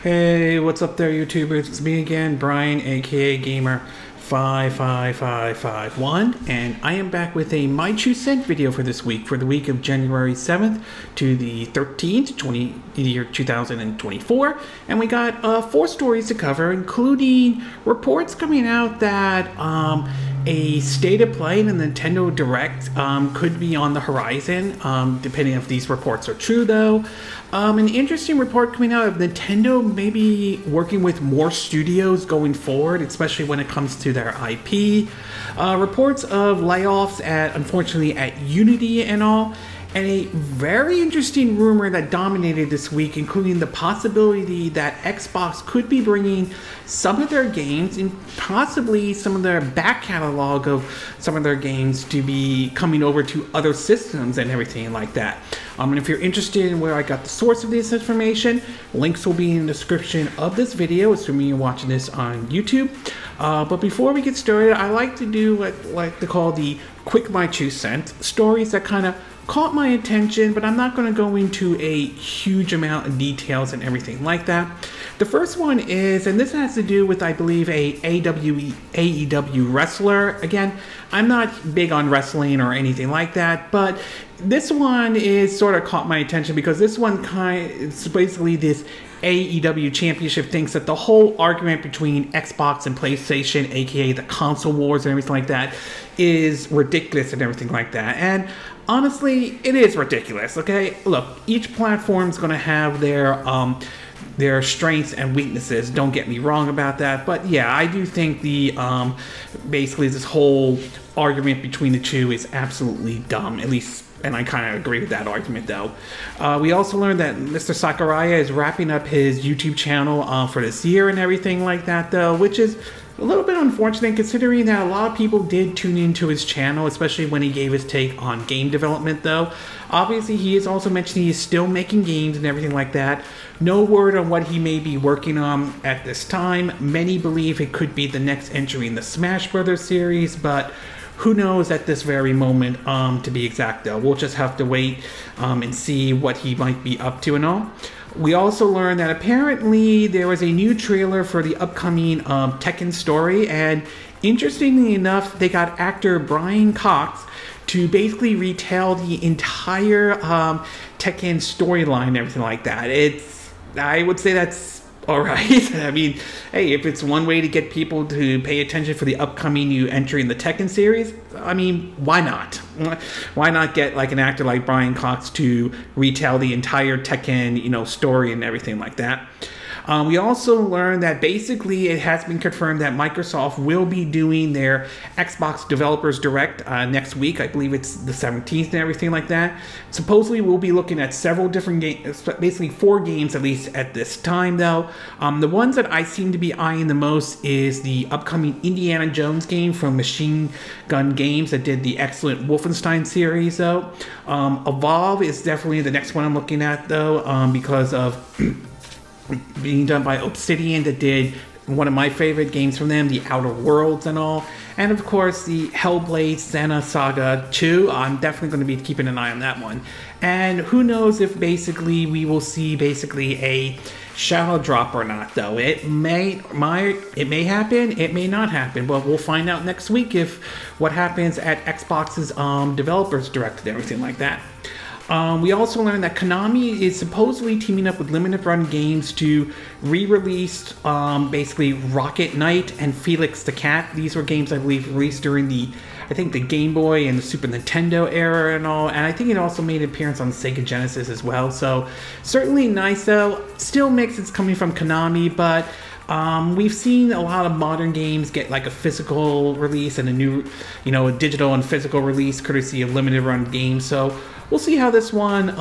Hey, what's up there, YouTubers? It's me again, Brian, aka Gamer55551, and I am back with a My 2 Cent video for this week, for the week of January 7th to the 13th, year 2024. And we got 4 stories to cover, including reports coming out that a State of Play and a Nintendo Direct could be on the horizon, depending if these reports are true, though. An interesting report coming out of Nintendo maybe working with more studios going forward, especially when it comes to their IP. Reports of layoffs unfortunately at Unity and all. And a very interesting rumor that dominated this week, including the possibility that Xbox could be bringing some of their games and possibly some of their back catalog of some of their games to be coming over to other systems and everything like that. And if you're interested in where I got the source of this information, links will be in the description of this video, assuming you're watching this on YouTube. But before we get started, I like to do what I like to call the quick My 2 Cent stories that kind of caught my attention, but I'm not going to go into a huge amount of details and everything like that. The first one is, and this has to do with, I believe, a AEW wrestler. Again, I'm not big on wrestling or anything like that, but this one is sort of caught my attention because this one it's basically this AEW championship thinks that the whole argument between Xbox and PlayStation, aka the console wars and everything like that, is ridiculous and everything like that. And honestly, it is ridiculous, okay? Look, each platform's going to have their strengths and weaknesses. Don't get me wrong about that. But yeah, I do think basically this whole argument between the two is absolutely dumb, at least. And I kind of agree with that argument, though. We also learned that Mr. Sakurai is wrapping up his YouTube channel for this year and everything like that, though, which is a little bit unfortunate considering that a lot of people did tune into his channel, especially when he gave his take on game development, though. Obviously, he is also mentioning he's still making games and everything like that. No word on what he may be working on at this time. Many believe it could be the next entry in the Smash Brothers series, but who knows at this very moment, to be exact, though. We'll just have to wait and see what he might be up to and all. We also learned that apparently there was a new trailer for the upcoming Tekken story, and interestingly enough, they got actor Brian Cox to basically retell the entire Tekken storyline and everything like that. I would say that's alright. I mean, hey, if it's one way to get people to pay attention for the upcoming new entry in the Tekken series, I mean, why not? Why not get like an actor like Brian Cox to retell the entire Tekken, story and everything like that? We also learned that basically it has been confirmed that Microsoft will be doing their Xbox Developers Direct next week. I believe it's the 17th and everything like that. Supposedly we'll be looking at several different games, basically 4 games at least at this time, though. The ones that I seem to be eyeing the most is the upcoming Indiana Jones game from Machine Gun Games that did the excellent Wolfenstein series, though. Evolve is definitely the next one I'm looking at, though, because of being done by Obsidian, that did one of my favorite games from them, The Outer Worlds and all. And of course, the Hellblade Senua Saga 2. I'm definitely going to be keeping an eye on that one. And who knows if basically we will see basically a shadow drop or not, though. It may happen, it may not happen, but we'll find out next week if what happens at Xbox's Developers Direct and everything like that. We also learned that Konami is supposedly teaming up with Limited Run Games to re-release basically Rocket Knight and Felix the Cat. These were games I believe released during the Game Boy and the Super Nintendo era and all, and I think it also made an appearance on Sega Genesis as well. So certainly nice, though. Still mixed, it's coming from Konami, but we've seen a lot of modern games get like a physical release and a new, a digital and physical release courtesy of Limited Run Games. So we'll see how this one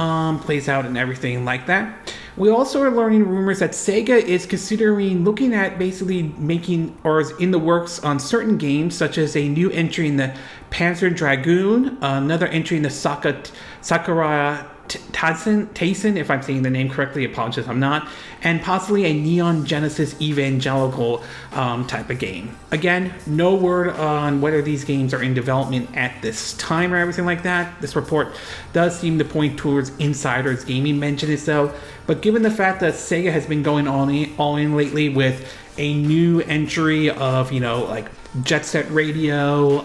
plays out and everything like that. We also are learning rumors that Sega is considering looking at basically making, or is in the works on certain games, such as a new entry in the Panzer Dragoon, another entry in the Sakura Tayson, if I'm saying the name correctly, apologize if I'm not, and possibly a Neon Genesis Evangelical type of game. Again, no word on whether these games are in development at this time or everything like that. This report does seem to point towards Insider's Gaming mention it though, but given the fact that Sega has been going all in lately with a new entry of, you know, like Jet Set Radio,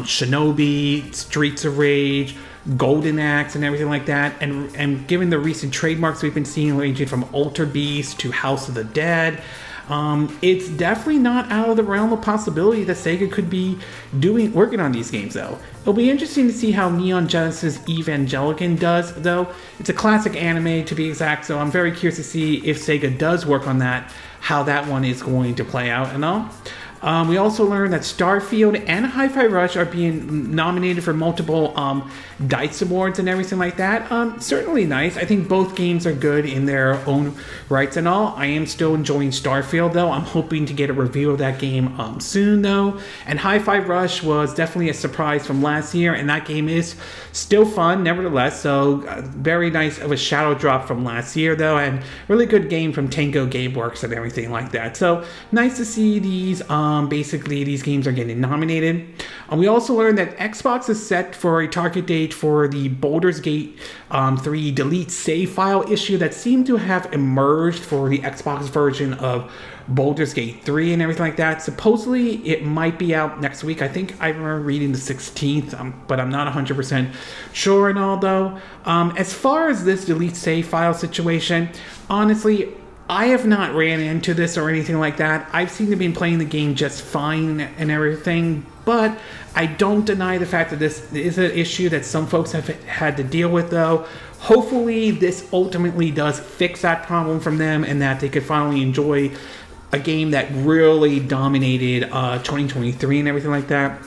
Shinobi, Streets of Rage, Golden Axe, and everything like that, and given the recent trademarks we've been seeing ranging from Alter Beast to House of the Dead, it's definitely not out of the realm of possibility that Sega could be working on these games though. It'll be interesting to see how Neon Genesis Evangelion does though. It's a classic anime to be exact, so I'm very curious to see if Sega does work on that, how that one is going to play out and all. We also learned that Starfield and Hi-Fi Rush are being nominated for multiple DICE awards and everything like that. Certainly nice. I think both games are good in their own rights and all. I am still enjoying Starfield though. I'm hoping to get a review of that game soon though. And Hi-Fi Rush was definitely a surprise from last year, and that game is still fun nevertheless. So very nice of a shadow drop from last year though, and really good game from Tango Gameworks and everything like that. So nice to see these basically these games are getting nominated. We also learned that Xbox is set for a target date for the Baldur's Gate 3 delete save file issue that seemed to have emerged for the Xbox version of Baldur's Gate 3 and everything like that. Supposedly it might be out next week. I think I remember reading the 16th, but I'm not 100% sure and all though. As far as this delete save file situation, honestly, I have not ran into this or anything like that. I've seemed to be playing the game just fine and everything, but I don't deny the fact that this is an issue that some folks have had to deal with though. Hopefully this ultimately does fix that problem from them, and that they could finally enjoy a game that really dominated 2023 and everything like that.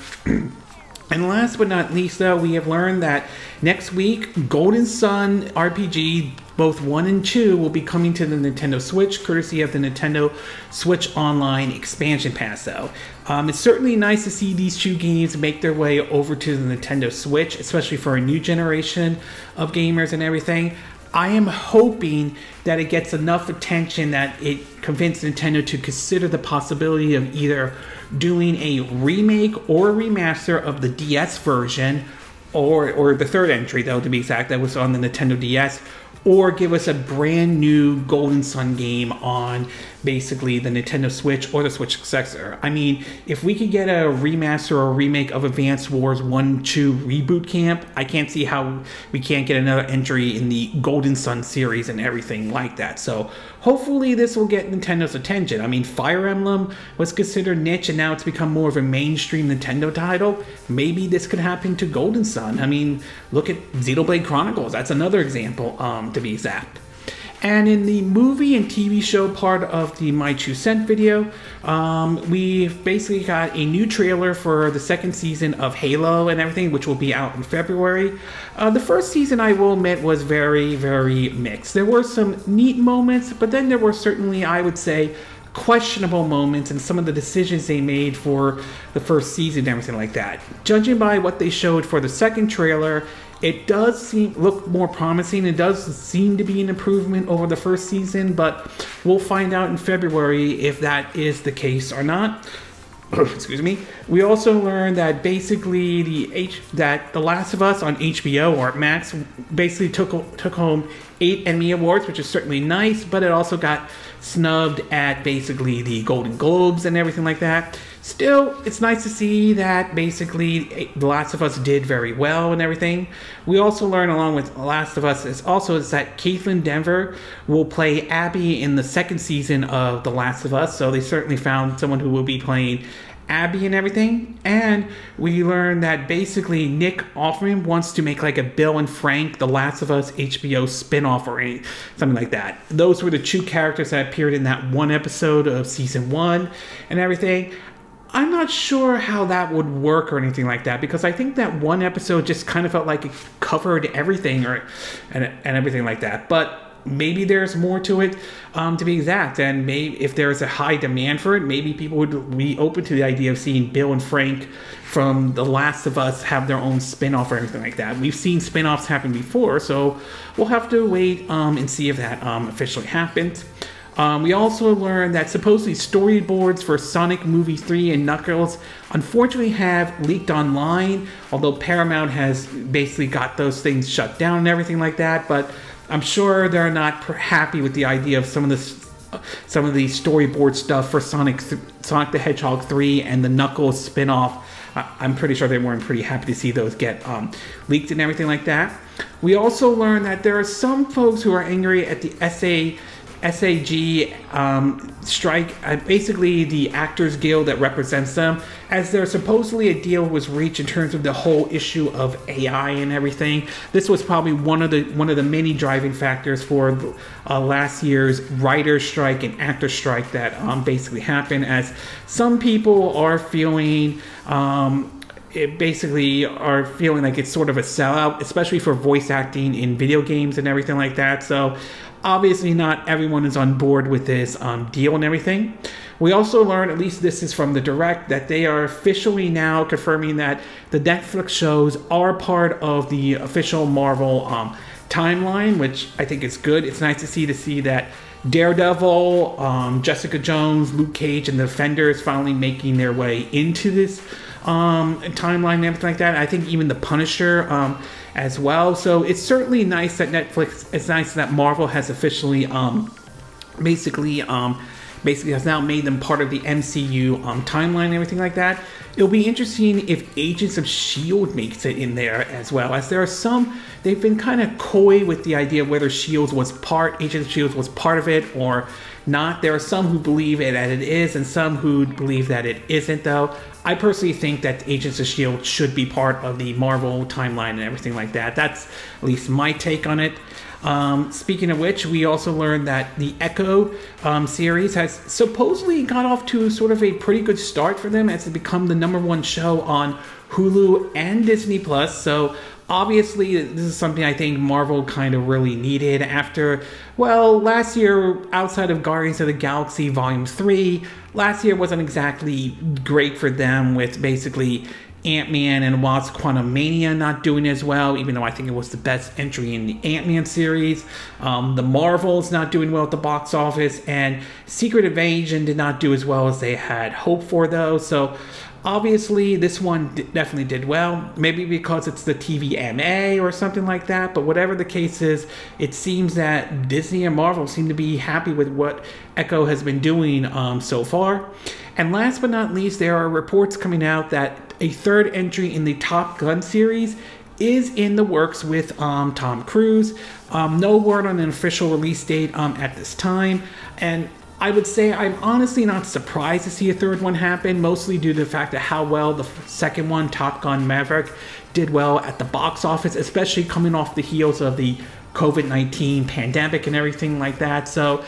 And last but not least though, we have learned that next week Golden Sun RPG both 1 and 2 will be coming to the Nintendo Switch, courtesy of the Nintendo Switch Online expansion pass though. It's certainly nice to see these two games make their way over to the Nintendo Switch, especially for a new generation of gamers and everything. I am hoping that it gets enough attention that it convinces Nintendo to consider the possibility of either doing a remake or a remaster of the DS version, or the third entry though to be exact, that was on the Nintendo DS, or give us a brand new Golden Sun game on basically the Nintendo Switch or the Switch successor. I mean, if we could get a remaster or a remake of Advance Wars 1-2 Reboot Camp, I can't see how we can't get another entry in the Golden Sun series and everything like that. So hopefully this will get Nintendo's attention. I mean, Fire Emblem was considered niche and now it's become more of a mainstream Nintendo title. Maybe this could happen to Golden Sun. I mean, look at Xenoblade Chronicles. That's another example, to be exact. And in the movie and TV show part of the My 2 Cent video, we've basically got a new trailer for the second season of Halo and everything, which will be out in February. The first season, I will admit, was very, very mixed. There were some neat moments, but then there were certainly, I would say, questionable moments in some of the decisions they made for the first season and everything like that. Judging by what they showed for the second trailer, it does look more promising. It does seem to be an improvement over the first season, but we'll find out in February if that is the case or not. Excuse me. We also learned that basically The Last of Us on HBO or Max basically took home 8 Emmy Awards, which is certainly nice, but it also got snubbed at basically the Golden Globes and everything like that. Still, it's nice to see that basically The Last of Us did very well and everything. We also learned along with The Last of Us is that Caitlin Denver will play Abby in the second season of The Last of Us. So they certainly found someone who will be playing Abby and everything. And we learned that basically Nick Offerman wants to make like a Bill and Frank The Last of Us HBO spinoff or something like that. Those were the two characters that appeared in that one episode of season 1 and everything. I'm not sure how that would work or anything like that, because I think that one episode just kind of felt like it covered everything and everything like that. But maybe there's more to it, to be exact. And maybe if there's a high demand for it, maybe people would be open to the idea of seeing Bill and Frank from The Last of Us have their own spin-off or anything like that. We've seen spin-offs happen before, so we'll have to wait and see if that officially happens. We also learned that supposedly storyboards for Sonic Movie 3 and Knuckles unfortunately have leaked online, although Paramount has basically got those things shut down and everything like that. But I'm sure they're not happy with the idea of some of the storyboard stuff for Sonic the Hedgehog 3 and the Knuckles spin-off. I'm pretty sure they weren't pretty happy to see those get leaked and everything like that. We also learned that there are some folks who are angry at the SAG strike, basically the Actors Guild that represents them, as there supposedly a deal was reached in terms of the whole issue of AI and everything. This was probably one of the many driving factors for last year's writer's strike and actor strike that basically happened, as some people are feeling basically are feeling like it's sort of a sellout, especially for voice acting in video games and everything like that. So obviously not everyone is on board with this deal and everything. We also learned, at least this is from the Direct, that they are officially now confirming that the Netflix shows are part of the official Marvel timeline, which I think is good. It's nice to see that Daredevil, Jessica Jones, Luke Cage, and the Defenders finally making their way into this timeline and everything like that. I think even the Punisher as well. So it's certainly nice that it's nice that Marvel has officially basically has now made them part of the MCU timeline and everything like that. It'll be interesting if Agents of S.H.I.E.L.D. makes it in there as well, as there are some, they've been kind of coy with the idea of whether Agents of S.H.I.E.L.D. was part of it or not. There are some who believe that it is, and some who believe that it isn't, though. I personally think that Agents of S.H.I.E.L.D. should be part of the Marvel timeline and everything like that. That's at least my take on it. Speaking of which, we also learned that the Echo series has supposedly got off to sort of a pretty good start for them, as it become the #1 show on Hulu and Disney Plus. So obviously this is something I think Marvel kind of really needed after, well, last year, outside of Guardians of the Galaxy Volume 3, last year wasn't exactly great for them, with basically Ant-Man and Wasp: Quantumania not doing as well, even though I think it was the best entry in the Ant-Man series. The Marvels not doing well at the box office, and Secret Invasion did not do as well as they had hoped for, though. So obviously this one definitely did well, maybe because it's the TVMA or something like that, but whatever the case is, it seems that Disney and Marvel seem to be happy with what Echo has been doing so far. And last but not least, there are reports coming out that a third entry in the Top Gun series is in the works with Tom Cruise. No word on an official release date at this time, and I would say I'm honestly not surprised to see a third one happen, mostly due to the fact of how well the second one, Top Gun Maverick, did well at the box office, especially coming off the heels of the COVID-19 pandemic and everything like that. So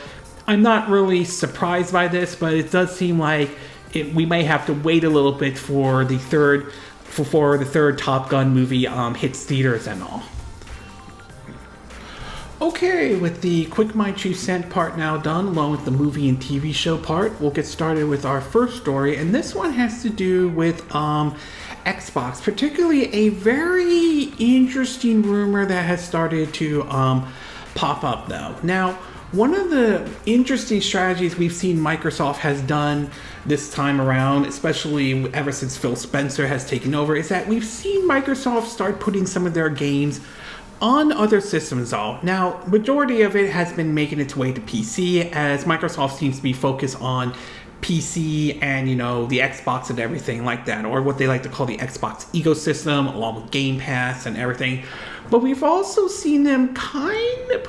I'm not really surprised by this, but it does seem like we may have to wait a little bit for the third Top Gun movie hits theaters and all. Okay, with the quick My 2 cent part now done, along with the movie and TV show part, we'll get started with our first story, and this one has to do with Xbox, particularly a very interesting rumor that has started to pop up, though. Now, one of the interesting strategies we've seen Microsoft has done this time around, especially ever since Phil Spencer has taken over, is that we've seen Microsoft start putting some of their games on other systems. All now, majority of it has been making its way to PC, as Microsoft seems to be focused on PC and, you know, the Xbox and everything like that, or what they like to call the Xbox ecosystem, along with Game Pass and everything. But we've also seen them kind of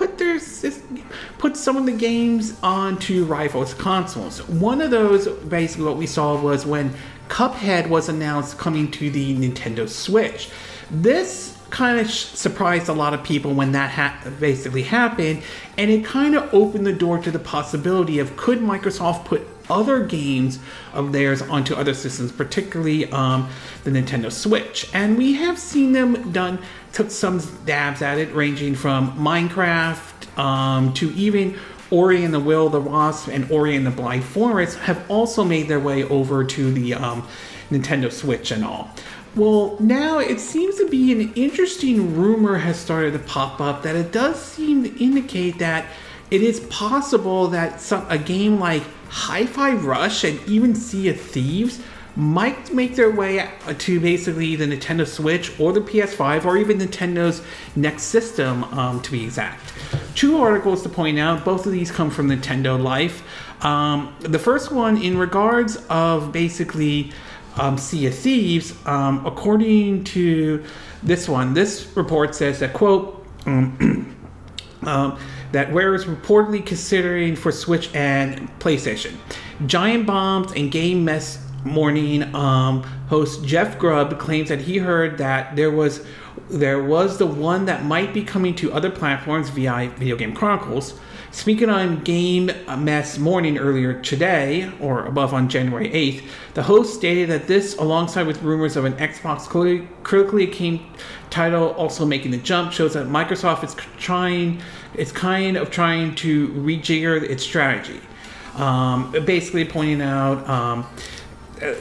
put some of the games onto rivals consoles. One of those, basically what we saw, was when Cuphead was announced coming to the Nintendo Switch. This kind of surprised a lot of people when that basically happened, and it kind of opened the door to the possibility of, could Microsoft put other games of theirs onto other systems, particularly the Nintendo Switch. And we have seen them took some dabs at it, ranging from Minecraft to even Ori and the Will of the Wasp and Ori and the Blind Forest have also made their way over to the Nintendo Switch and all. Well, now it seems to be an interesting rumor has started to pop up that it does seem to indicate that it is possible that a game like Hi-Fi Rush and even Sea of Thieves might make their way to basically the Nintendo Switch or the PS5 or even Nintendo's next system, to be exact. Two articles to point out, both of these come from Nintendo Life. The first one in regards of basically Sea of Thieves, according to this one, this report says that, quote, that Rare is reportedly considering for Switch and PlayStation. Giant Bombs and Game Mess Morning host Jeff Grubb claims that he heard that there was the one that might be coming to other platforms via Video Game Chronicles. Speaking on Game Mess Morning earlier today, or above on January 8th, the host stated that this, alongside with rumors of an Xbox critically acclaimed title also making the jump, shows that Microsoft is kind of trying to rejigger its strategy. Basically pointing out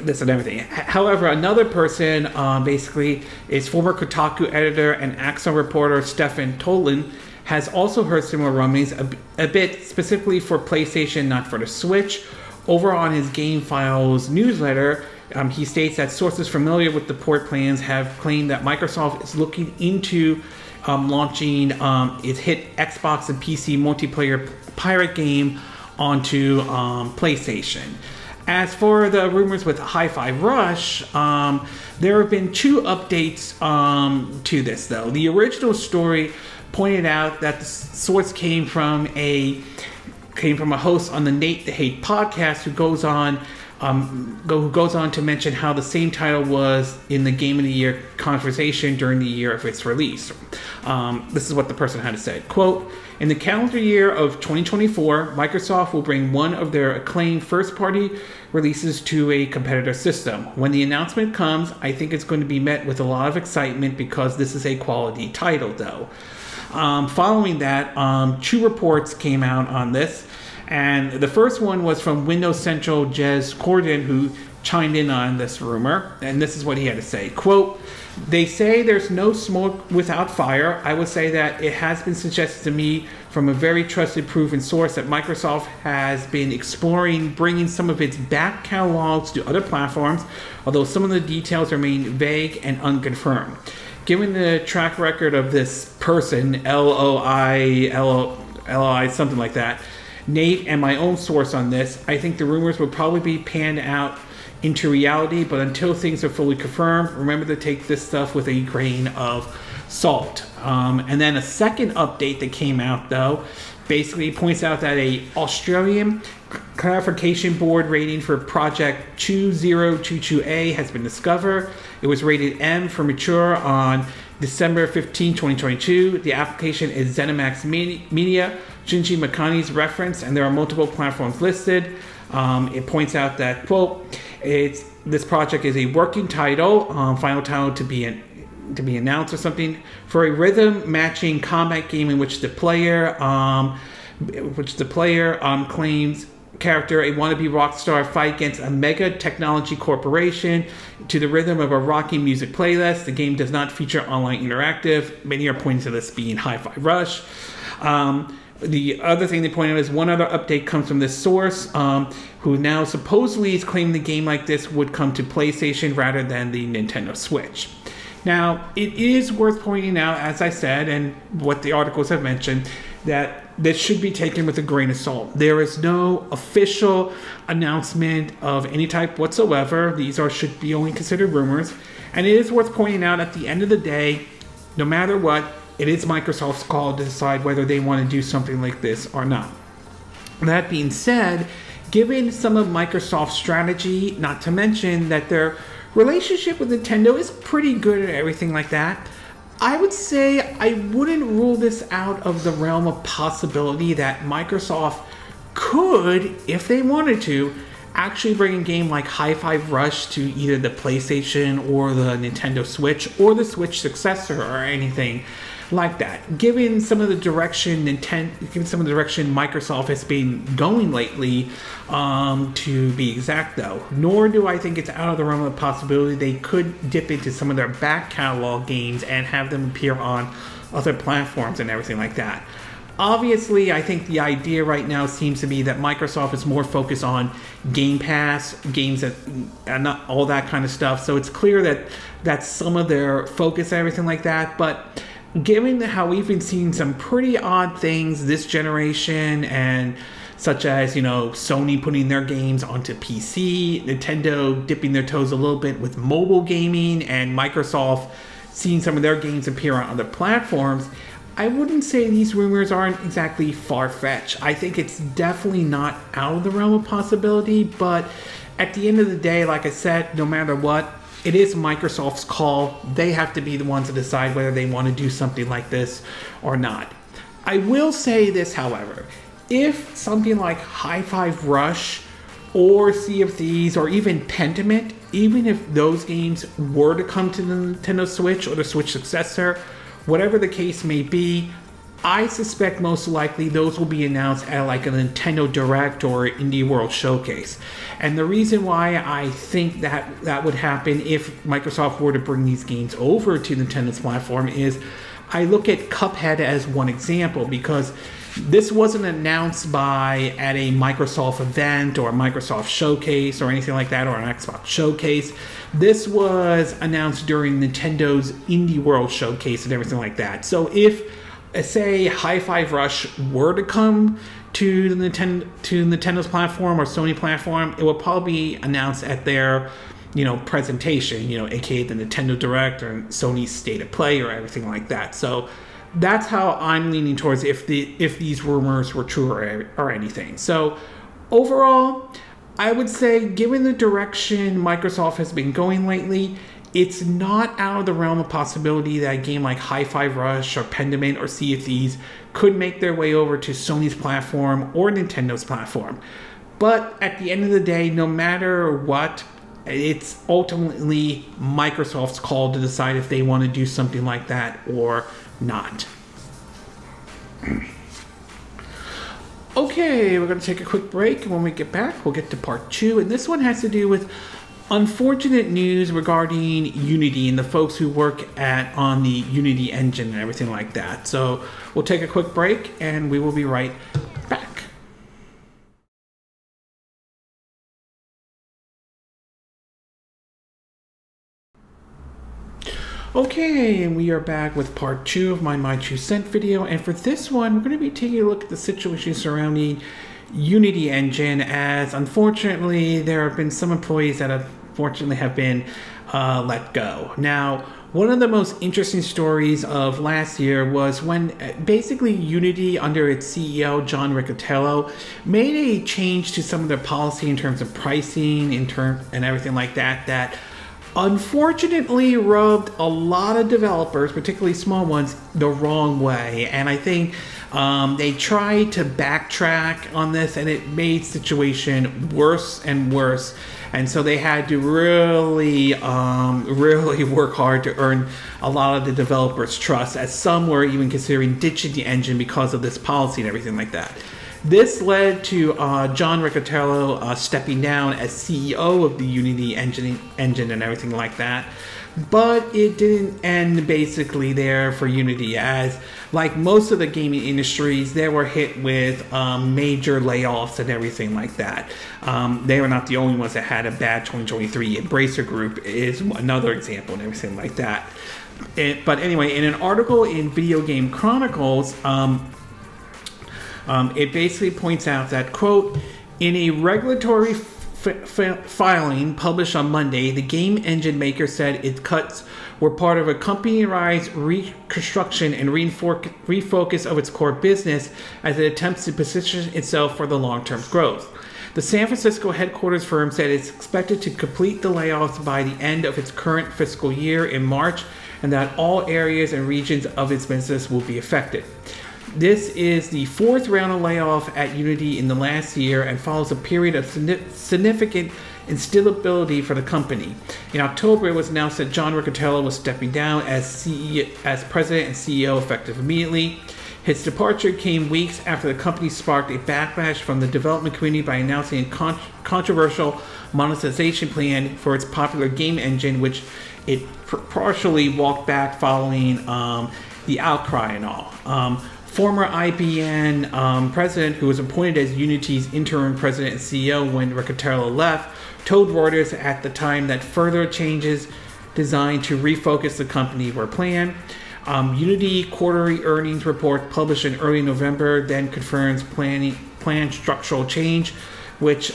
this and everything. However, another person basically is former Kotaku editor and Axon reporter Stefan Tolan has also heard similar rumblings a bit specifically for PlayStation, not for the Switch. Over on his Game Files newsletter, he states that sources familiar with the port plans have claimed that Microsoft is looking into launching its hit Xbox and PC multiplayer pirate game onto PlayStation. As for the rumors with Hi-Fi Rush, there have been two updates to this, though. The original story pointed out that the source came from a host on the Nate the Hate podcast who goes on to mention how the same title was in the Game of the Year conversation during the year of its release. This is what the person had to say. Quote, in the calendar year of 2024, Microsoft will bring one of their acclaimed first-party releases to a competitor system. When the announcement comes, I think it's going to be met with a lot of excitement because this is a quality title, though. Following that, two reports came out on this, and the first one was from Windows Central Jez Corden, who chimed in on this rumor, and this is what he had to say. Quote, they say there's no smoke without fire. I would say that it has been suggested to me from a very trusted, proven source that Microsoft has been exploring bringing some of its back catalogs to other platforms, although some of the details remain vague and unconfirmed. Given the track record of this person, L-O-I, something like that, Nate and my own source on this, I think the rumors will probably be panned out into reality, but until things are fully confirmed, remember to take this stuff with a grain of salt. And then a second update that came out, though, basically points out that a Australian clarification board rating for Project 2022A has been discovered. It was rated M for mature on December 15, 2022. The application is ZeniMax Media, Shinji Mikami's reference, and there are multiple platforms listed. It points out that, quote, this project is a working title, final title to be announced or something, for a rhythm matching combat game in which the player claims character, a wannabe rock star, fight against a mega technology corporation to the rhythm of a rocking music playlist. The game does not feature online interactive. Many are pointing to this being Hi-Fi Rush. The other thing they point out is one other update comes from this source, who now supposedly is claiming the game like this would come to PlayStation rather than the Nintendo Switch. Now, it is worth pointing out, as I said, and what the articles have mentioned, that this should be taken with a grain of salt. There is no official announcement of any type whatsoever. These should be only considered rumors. And it is worth pointing out at the end of the day, no matter what, it is Microsoft's call to decide whether they want to do something like this or not. That being said, given some of Microsoft's strategy, not to mention that their relationship with Nintendo is pretty good at everything like that, I would say I wouldn't rule this out of the realm of possibility that Microsoft could, if they wanted to, actually bring a game like Hi-Fi Rush to either the PlayStation or the Nintendo Switch or the Switch successor or anything like that. Given some of the direction Microsoft has been going lately, to be exact though, nor do I think it's out of the realm of possibility they could dip into some of their back catalog games and have them appear on other platforms and everything like that. Obviously, I think the idea right now seems to be that Microsoft is more focused on Game Pass, games that, and not all that kind of stuff. So it's clear that that's some of their focus and everything like that. But given how we've been seeing some pretty odd things this generation, and such as, you know, Sony putting their games onto PC, Nintendo dipping their toes a little bit with mobile gaming, and Microsoft seeing some of their games appear on other platforms, I wouldn't say these rumors aren't exactly far-fetched. I think it's definitely not out of the realm of possibility, but at the end of the day, like I said, no matter what, it is Microsoft's call. They have to be the ones to decide whether they want to do something like this or not. I will say this, however, if something like Hi-Fi Rush or Sea of Thieves or even Pentiment, even if those games were to come to the Nintendo Switch or the Switch successor, whatever the case may be, I suspect most likely those will be announced at like a Nintendo Direct or Indie World Showcase. And the reason why I think that would happen if Microsoft were to bring these games over to Nintendo's platform is I look at Cuphead as one example, because this wasn't announced at a Microsoft event or a Microsoft showcase or anything like that, or an Xbox showcase. This was announced during Nintendo's Indie World Showcase and everything like that. So if, say, Hi-Fi Rush were to come to Nintendo's platform or Sony platform, it would probably be announced at their, you know, presentation, you know, aka the Nintendo Direct or Sony's State of Play or everything like that. So that's how I'm leaning towards if these rumors were true or anything. So overall, I would say, given the direction Microsoft has been going lately, it's not out of the realm of possibility that a game like Hi-Fi Rush or Pentiment or Sea of Thieves could make their way over to Sony's platform or Nintendo's platform. But at the end of the day, no matter what, it's ultimately Microsoft's call to decide if they want to do something like that or not. Okay, we're going to take a quick break, and when we get back, we'll get to part 2. And this one has to do with unfortunate news regarding Unity and the folks who work on the Unity engine and everything like that. So we'll take a quick break, and we will be right back. Okay, and we are back with part 2 of my 2 cent video, and for this one, we're going to be taking a look at the situation surrounding Unity engine, as unfortunately there have been some employees that have been let go. Now, one of the most interesting stories of last year was when basically Unity, under its CEO John Riccitiello, made a change to some of their policy in terms of pricing, and everything like that, that unfortunately rubbed a lot of developers, particularly small ones, the wrong way. And I think they tried to backtrack on this, and it made the situation worse and worse. And so they had to really work hard to earn a lot of the developers' trust, as some were even considering ditching the engine because of this policy and everything like that. This led to John Riccitiello stepping down as CEO of the Unity engine and everything like that. But it didn't end basically there for Unity, as like most of the gaming industries, they were hit with major layoffs and everything like that. They were not the only ones that had a bad 2023. Embracer Group is another example and everything like that. But anyway, in an article in Video Game Chronicles, it basically points out that, quote, in a regulatory filing published on Monday, the game engine maker said its cuts were part of a company-wide reconstruction and refocus of its core business as it attempts to position itself for the long-term growth. The San Francisco headquarters firm said it's expected to complete the layoffs by the end of its current fiscal year in March, and that all areas and regions of its business will be affected. This is the 4th round of layoff at Unity in the last year, and follows a period of significant instability for the company. In October, it was announced that John Riccitiello was stepping down as president and CEO effective immediately. His departure came weeks after the company sparked a backlash from the development community by announcing a controversial monetization plan for its popular game engine, which it partially walked back following the outcry and all. Former IBM president, who was appointed as Unity's interim president and CEO when Riccitiello left, told Reuters at the time that further changes designed to refocus the company were planned. Unity quarterly earnings report published in early November then confirms planned structural change, which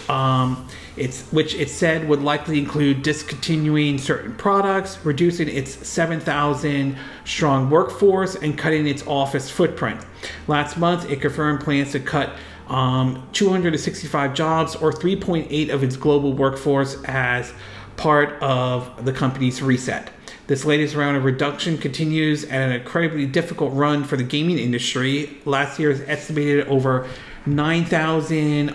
it said would likely include discontinuing certain products, reducing its 7,000 strong workforce, and cutting its office footprint. Last month, it confirmed plans to cut 265 jobs, or 3.8% of its global workforce, as part of the company's reset. This latest round of reduction continues at an incredibly difficult run for the gaming industry. Last year's estimated over 9,000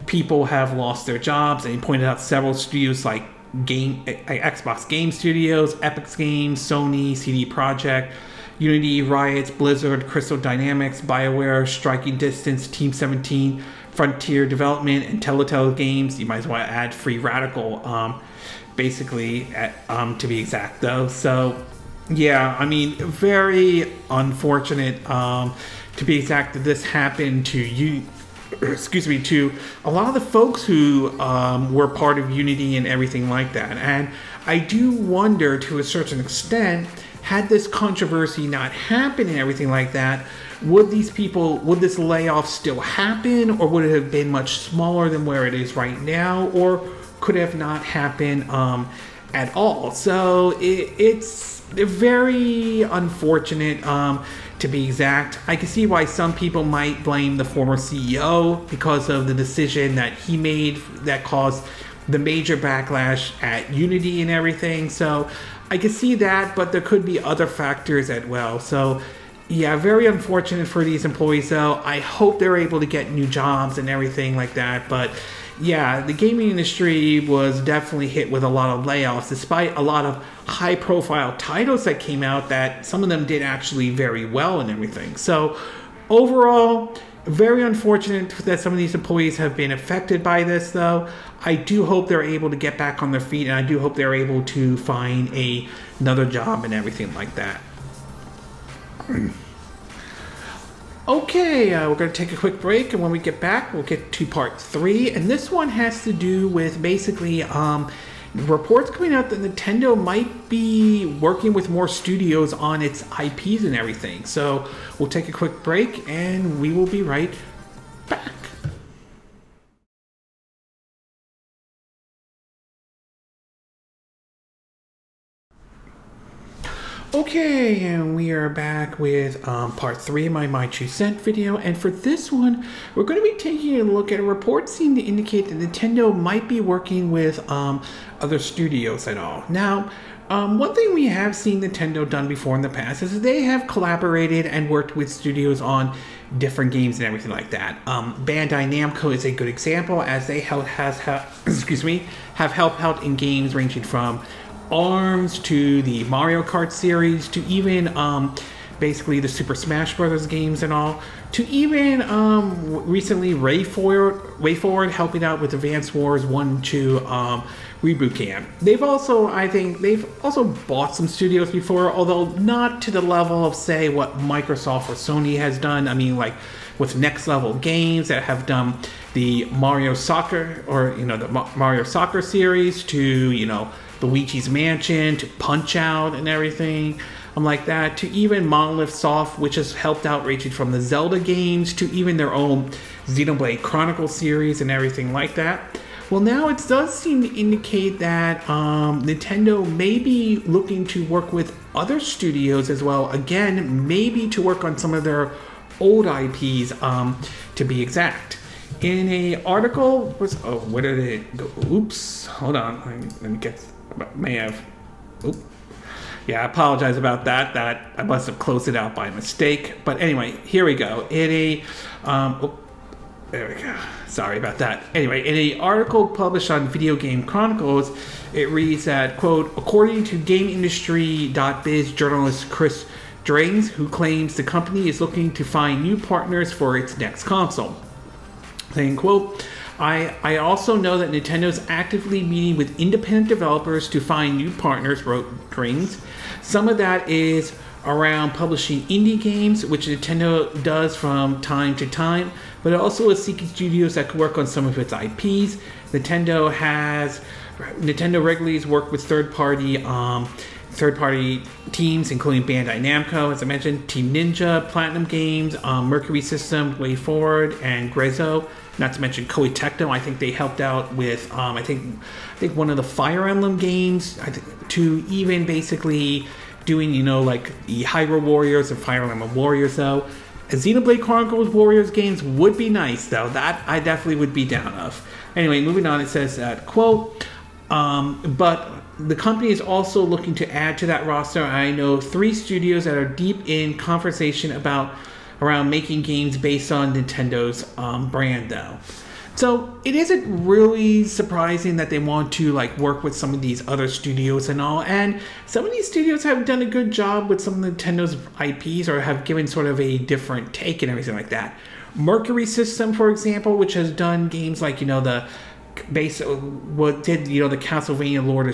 people have lost their jobs, and he pointed out several studios like Xbox Game Studios, Epic Games, Sony, CD Projekt, Unity, Riot, Blizzard, Crystal Dynamics, BioWare, Striking Distance, Team 17, Frontier Development, and Telltale Games. You might as well add Free Radical, basically, to be exact, though. So, yeah, I mean, very unfortunate, to be exact, that this happened to you. Excuse me, to a lot of the folks who were part of Unity and everything like that. And I do wonder, to a certain extent, had this controversy not happened and everything like that, would this layoff still happen, or would it have been much smaller than where it is right now, or could have not happened at all? So it's very unfortunate, to be exact. I can see why some people might blame the former CEO because of the decision that he made that caused the major backlash at Unity and everything. So I can see that, but there could be other factors as well. So yeah, very unfortunate for these employees, though. I hope they're able to get new jobs and everything like that. But yeah, the gaming industry was definitely hit with a lot of layoffs, despite a lot of high-profile titles that came out that some of them did actually very well and everything. So overall, very unfortunate that some of these employees have been affected by this, though. I do hope they're able to get back on their feet, and I do hope they're able to find another job and everything like that. Okay, we're going to take a quick break, and when we get back, we'll get to part 3. And this one has to do with basically reports coming out that Nintendo might be working with more studios on its IPs and everything. So we'll take a quick break, and we will be right back. Okay, and we are back with part 3 of my 2 cent video, and for this one, we're going to be taking a look at a report seeming to indicate that Nintendo might be working with other studios at all. Now, one thing we have seen Nintendo done before in the past is they have collaborated and worked with studios on different games and everything like that. Bandai Namco is a good example, as they have helped out in games ranging from ARMS to the Mario Kart series to even basically the Super Smash Brothers games and all, to even recently WayForward helping out with Advance Wars 1 and 2 reboot camp. They've also, I think, bought some studios before, although not to the level of, say, what Microsoft or Sony has done. I mean, like with Next Level Games that have done the Mario Soccer, or the Mario Soccer series, to Luigi's Mansion, to Punch-Out and everything like that, to even Monolith Soft, which has helped out ranging from the Zelda games to even their own Xenoblade Chronicles series and everything like that. Well, now it does seem to indicate that Nintendo may be looking to work with other studios as well, again, maybe to work on some of their old IPs, to be exact. In a article, where did it go? Oops, hold on, let me get, may have, oops. Yeah, I apologize about that. I must have closed it out by mistake. But anyway, here we go. In a, There we go. Sorry about that. Anyway, in an article published on Video Game Chronicles, it reads that, quote, according to GameIndustry.biz journalist Chris Drains, who claims the company is looking to find new partners for its next console. Saying, quote, I also know that Nintendo's actively meeting with independent developers to find new partners, wrote Drains. Some of that is around publishing indie games, which Nintendo does from time to time, but it also is seeking studios that can work on some of its IPs. Nintendo regularly has worked with third-party teams, including Bandai Namco, as I mentioned, Team Ninja, Platinum Games, Mercury System, Way Forward, and Grezzo. Not to mention Koei Tecmo. I think they helped out with I think one of the Fire Emblem games, to even basically doing, you know, like the Hyrule Warriors and Fire Emblem Warriors, though. A Xenoblade Chronicles Warriors games would be nice, though. That I definitely would be down of. Anyway, moving on, it says that, quote, but the company is also looking to add to that roster. I know 3 studios that are deep in conversation around making games based on Nintendo's brand, though. So it isn't really surprising that they want to like work with some of these other studios and all, and some of these studios have done a good job with some of Nintendo's IPs, or have given sort of a different take and everything like that. Mercury System, for example, which has done games like, you know, the Castlevania Lord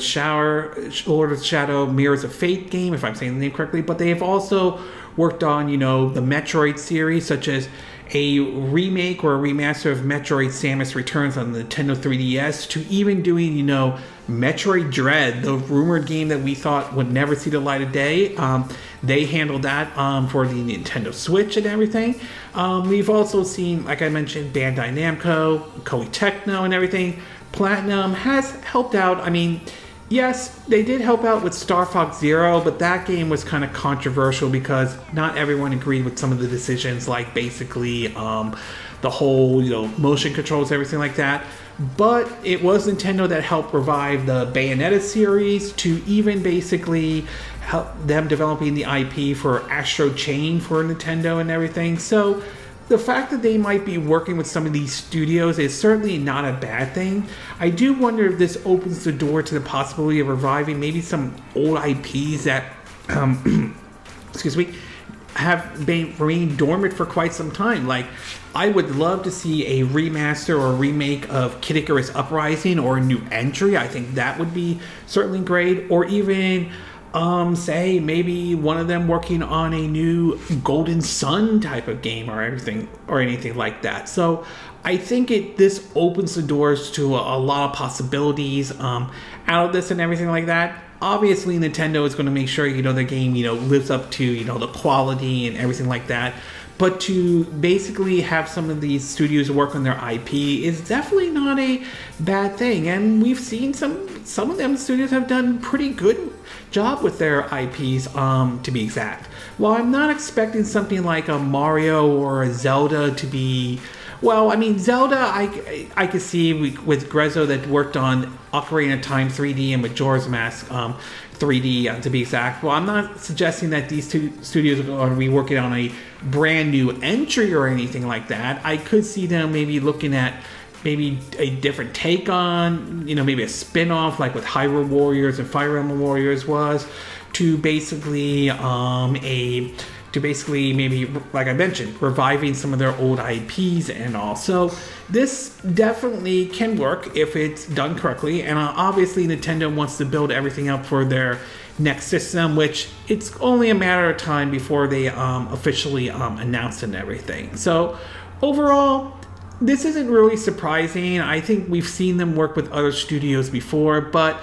of Shadow Mirrors of Fate game, if I'm saying the name correctly, but they have also worked on, you know, the Metroid series, such as a remake or a remaster of Metroid Samus Returns on the Nintendo 3DS, to even doing, you know, Metroid Dread, the rumored game that we thought would never see the light of day. They handled that for the Nintendo Switch and everything. We've also seen, like I mentioned, Bandai Namco, Koei Tecmo and everything. Platinum has helped out. I mean, yes, they did help out with Star Fox Zero, but that game was kind of controversial because not everyone agreed with some of the decisions, like basically the whole, you know, motion controls, everything like that. But it was Nintendo that helped revive the Bayonetta series, to even basically help them developing the IP for Astro Chain for Nintendo and everything. So the fact that they might be working with some of these studios is certainly not a bad thing. I do wonder if this opens the door to the possibility of reviving maybe some old IPs that, excuse me, have been remained dormant for quite some time. Like, I would love to see a remaster or a remake of Kid Icarus Uprising, or a new entry. I think that would be certainly great. Or even say maybe one of them working on a new Golden Sun type of game or everything or anything like that. So I think this opens the doors to a lot of possibilities out of this and everything like that. Obviously, Nintendo is going to make sure, you know, the game, you know, lives up to, you know, the quality and everything like that. But to basically have some of these studios work on their IP is definitely not a bad thing. And we've seen some of them studios have done pretty good job with their IPs, to be exact. While I'm not expecting something like a Mario or a Zelda to be, well, I mean, Zelda, I could see with Grezzo that worked on Ocarina of Time 3D and Majora's Mask 3D, to be exact. Well, I'm not suggesting that these two studios are going to be working on a brand new entry or anything like that. I could see them maybe looking at maybe a different take on, you know, maybe a spin-off like with Hyrule Warriors and Fire Emblem Warriors was, to basically maybe, like I mentioned, reviving some of their old IPs and all. So this definitely can work if it's done correctly. And obviously Nintendo wants to build everything up for their next system, which it's only a matter of time before they officially announce and everything. So overall, this isn't really surprising. I think we've seen them work with other studios before, but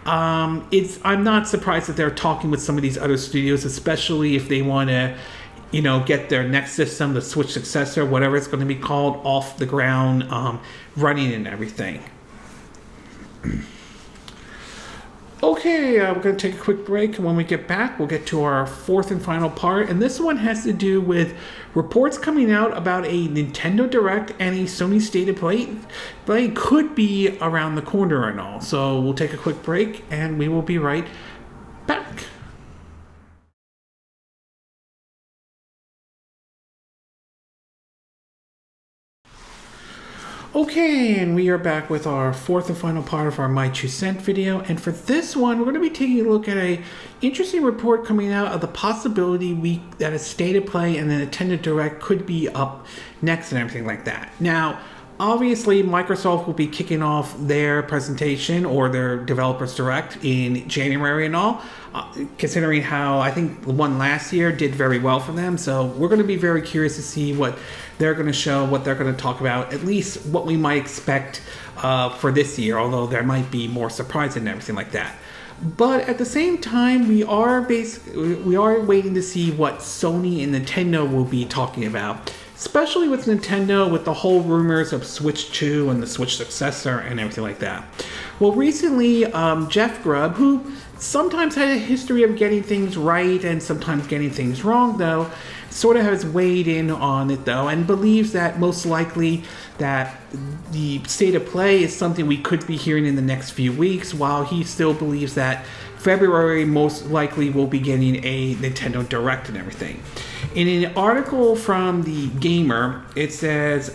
I'm not surprised that they're talking with some of these other studios, especially if they want to, you know, get their next system, the Switch successor, whatever it's going to be called, off the ground, running and everything. Okay, we're going to take a quick break, and when we get back, we'll get to our fourth and final part, and this one has to do with reports coming out about a Nintendo Direct and a Sony State of Play could be around the corner and all. So we'll take a quick break, and we will be right back. Okay, and we are back with our fourth and final part of our My 2 Cent video. And for this one, we're going to be taking a look at a interesting report coming out of the possibility that a State of Play and the Nintendo Direct could be up next and everything like that. Now, obviously, Microsoft will be kicking off their presentation or their Developers Direct in January and all, considering how I think the one last year did very well for them. So we're going to be very curious to see what they're going to show, what they're going to talk about, at least what we might expect for this year, although there might be more surprises and everything like that. But at the same time, we are waiting to see what Sony and Nintendo will be talking about, especially with Nintendo, with the whole rumors of Switch 2 and the Switch successor and everything like that. Well, recently, Jeff Grubb, who sometimes had a history of getting things right and sometimes getting things wrong, though, sort of has weighed in on it, though, and believes that most likely that the State of Play is something we could be hearing in the next few weeks, while he still believes that February most likely will be getting a Nintendo Direct and everything. In an article from The Gamer, it says,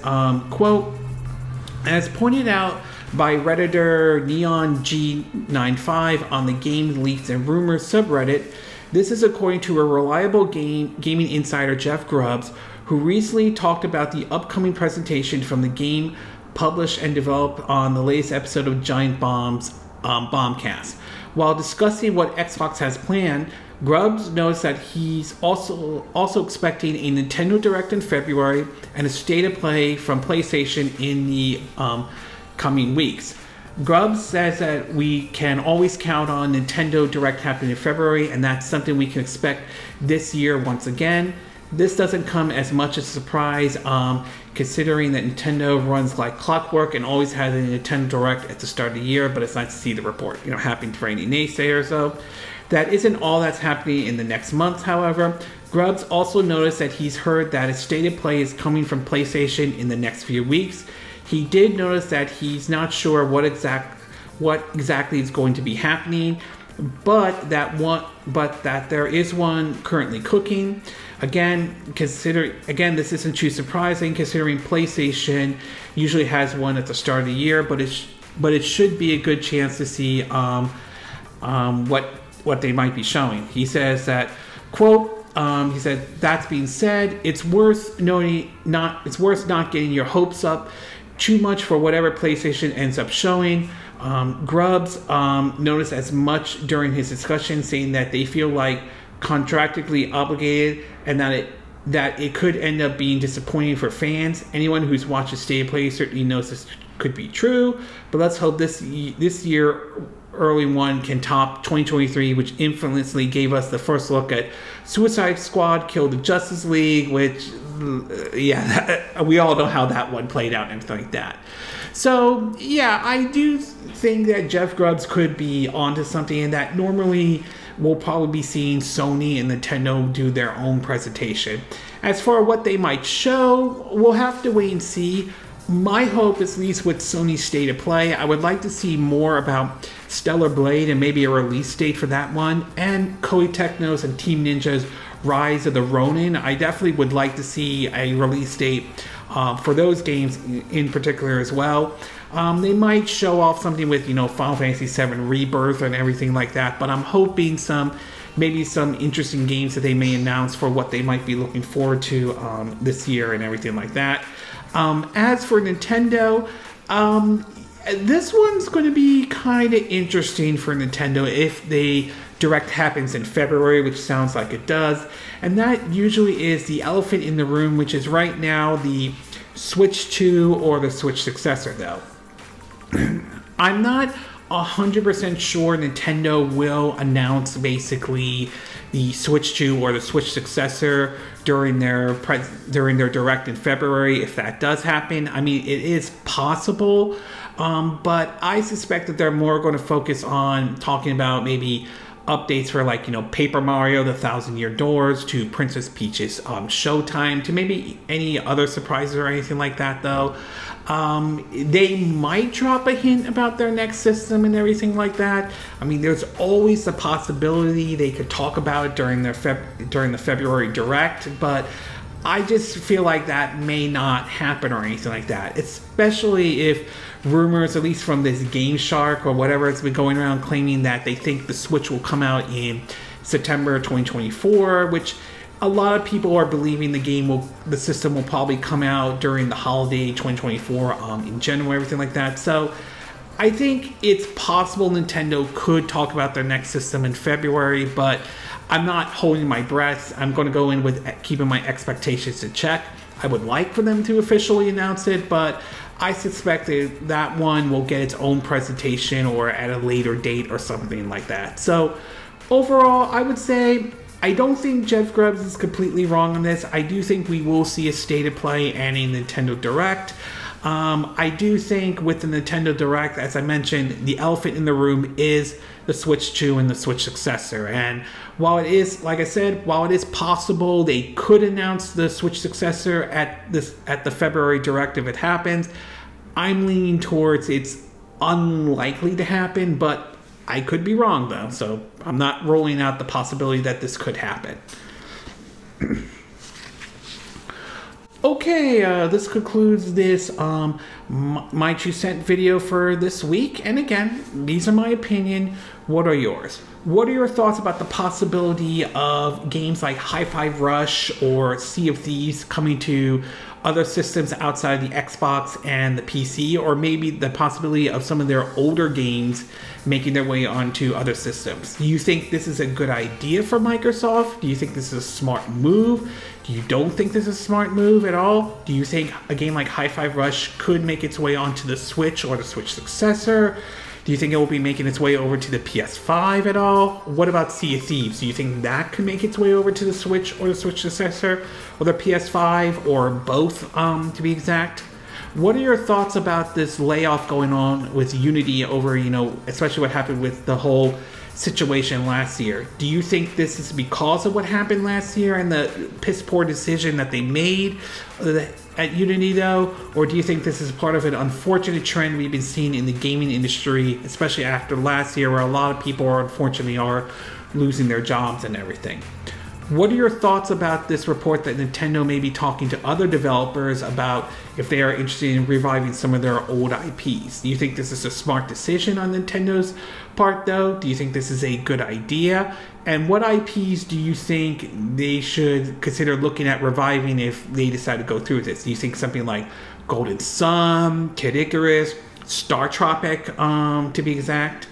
quote, as pointed out by Redditor NeonG95 on the Game Leaks and Rumors subreddit, this is according to a reliable gaming insider, Jeff Grubb, who recently talked about the upcoming presentation from the game published and developed on the latest episode of Giant Bomb's Bombcast. While discussing what Xbox has planned, Grubbs notes that he's also expecting a Nintendo Direct in February and a State of Play from PlayStation in the coming weeks. Grubbs says that we can always count on Nintendo Direct happening in February, and that's something we can expect this year once again. This doesn't come as much as a surprise, considering that Nintendo runs like clockwork and always has a Nintendo Direct at the start of the year, but it's nice to see the report, happening for any naysayers, though. That isn't all that's happening in the next month, however. Grubbs also noticed that he's heard that a State of Play is coming from PlayStation in the next few weeks. He did notice that he's not sure what exactly is going to be happening, but that there is one currently cooking. Again, this isn't too surprising considering PlayStation usually has one at the start of the year, but it should be a good chance to see what they might be showing. He says that, quote, he said, "That's being said, it's worth not getting your hopes up too much for whatever PlayStation ends up showing." Grubbs noticed as much during his discussion, saying that they feel like contractually obligated and that it could end up being disappointing for fans. Anyone who's watched a State of Play certainly knows this could be true, but let's hope this year early one can top 2023, which infamously gave us the first look at Suicide Squad Kill the Justice League, which, we all know how that one played out and everything like that. So, yeah, I do think that Jeff Grubbs could be onto something, and that normally we'll probably be seeing Sony and Nintendo do their own presentation. As for what they might show, we'll have to wait and see. My hope, at least with Sony's State of Play, I would like to see more about Stellar Blade and maybe a release date for that one, and Koei Tecmo's and Team Ninja's Rise of the Ronin. I definitely would like to see a release date for those games in particular as well. They might show off something with, Final Fantasy VII Rebirth and everything like that, but I'm hoping maybe some interesting games that they may announce for what they might be looking forward to this year and everything like that. As for Nintendo, this one's going to be kind of interesting for Nintendo if the Direct happens in February, which sounds like it does. And that usually is the elephant in the room, which is right now the Switch 2 or the Switch successor, though. I'm not 100% sure Nintendo will announce basically the Switch 2 or the Switch successor during their Direct in February. If that does happen, I mean, it is possible, but I suspect that they're more going to focus on talking about maybe updates for, like, Paper Mario, the Thousand Year Doors, to Princess Peach's Showtime, to maybe any other surprises or anything like that, though. They might drop a hint about their next system and everything like that. I mean, there's always the possibility they could talk about it during the February Direct, but I just feel like that may not happen or anything like that, especially if rumors, at least from this Game Shark or whatever, has been going around claiming that they think the Switch will come out in September 2024, which a lot of people are believing the system will probably come out during the holiday 2024 in January, everything like that. So I think it's possible Nintendo could talk about their next system in February, but I'm not holding my breath. I'm going to go in with keeping my expectations in check. I would like for them to officially announce it, but I suspect that one will get its own presentation or at a later date or something like that. So overall, I would say I don't think Jeff Grubbs is completely wrong on this. I do think we will see a State of Play and a Nintendo Direct. I do think with the Nintendo Direct, as I mentioned, the elephant in the room is the Switch 2 and the Switch successor. And while it is, like I said, while it is possible they could announce the Switch successor at the February Direct if it happens, I'm leaning towards it's unlikely to happen, but I could be wrong though. So I'm not ruling out the possibility that this could happen. Okay, this concludes this my 2 cent video for this week. And again, these are my opinion. What are yours? What are your thoughts about the possibility of games like Hi-Fi Rush or Sea of Thieves coming to other systems outside the Xbox and the PC, or maybe the possibility of some of their older games making their way onto other systems? Do you think this is a good idea for Microsoft? Do you think this is a smart move? Do you don't think this is a smart move at all? Do you think a game like Hi-Fi Rush could make its way onto the Switch or the Switch successor? Do you think it will be making its way over to the PS5 at all? What about Sea of Thieves? Do you think that could make its way over to the Switch or the Switch successor or the PS5 or both, to be exact? What are your thoughts about this layoff going on with Unity over, especially what happened with the whole situation last year? Do you think this is because of what happened last year and the piss poor decision that they made at Unity though? Or do you think this is part of an unfortunate trend we've been seeing in the gaming industry, especially after last year where a lot of people unfortunately are losing their jobs and everything? What are your thoughts about this report that Nintendo may be talking to other developers about if they are interested in reviving some of their old IPs? Do you think this is a smart decision on Nintendo's part though? Do you think this is a good idea? And what IPs do you think they should consider looking at reviving if they decide to go through with this? Do you think something like Golden Sun, Kid Icarus, Star Tropic, to be exact?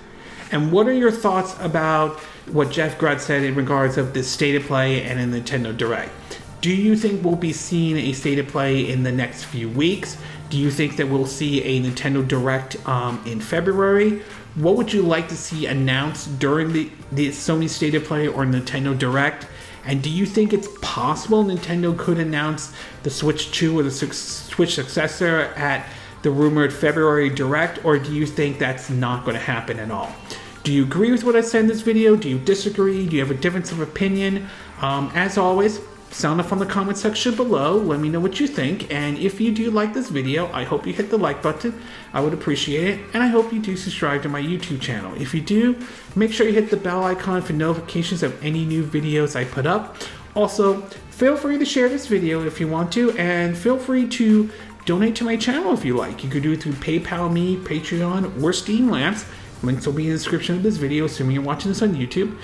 And what are your thoughts about what Jeff Grubbs said in regards of this State of Play and a Nintendo Direct? Do you think we'll be seeing a State of Play in the next few weeks? Do you think that we'll see a Nintendo Direct in February? What would you like to see announced during the Sony State of Play or Nintendo Direct? And do you think it's possible Nintendo could announce the Switch 2 or the Switch successor at the rumored February Direct, or do you think that's not going to happen at all? Do you agree with what I said in this video? Do you disagree? Do you have a difference of opinion? As always, sound off on the comment section below. Let me know what you think. And if you do like this video, I hope you hit the like button. I would appreciate it. And I hope you do subscribe to my YouTube channel. If you do, make sure you hit the bell icon for notifications of any new videos I put up. Also, feel free to share this video if you want to, and feel free to donate to my channel if you like. You could do it through PayPal Me, Patreon, or Steam Lamps. Links will be in the description of this video, assuming you're watching this on YouTube.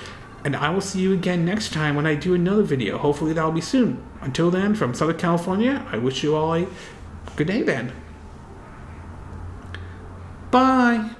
And I will see you again next time when I do another video. Hopefully that'll be soon. Until then, from Southern California, I wish you all a good day then. Bye!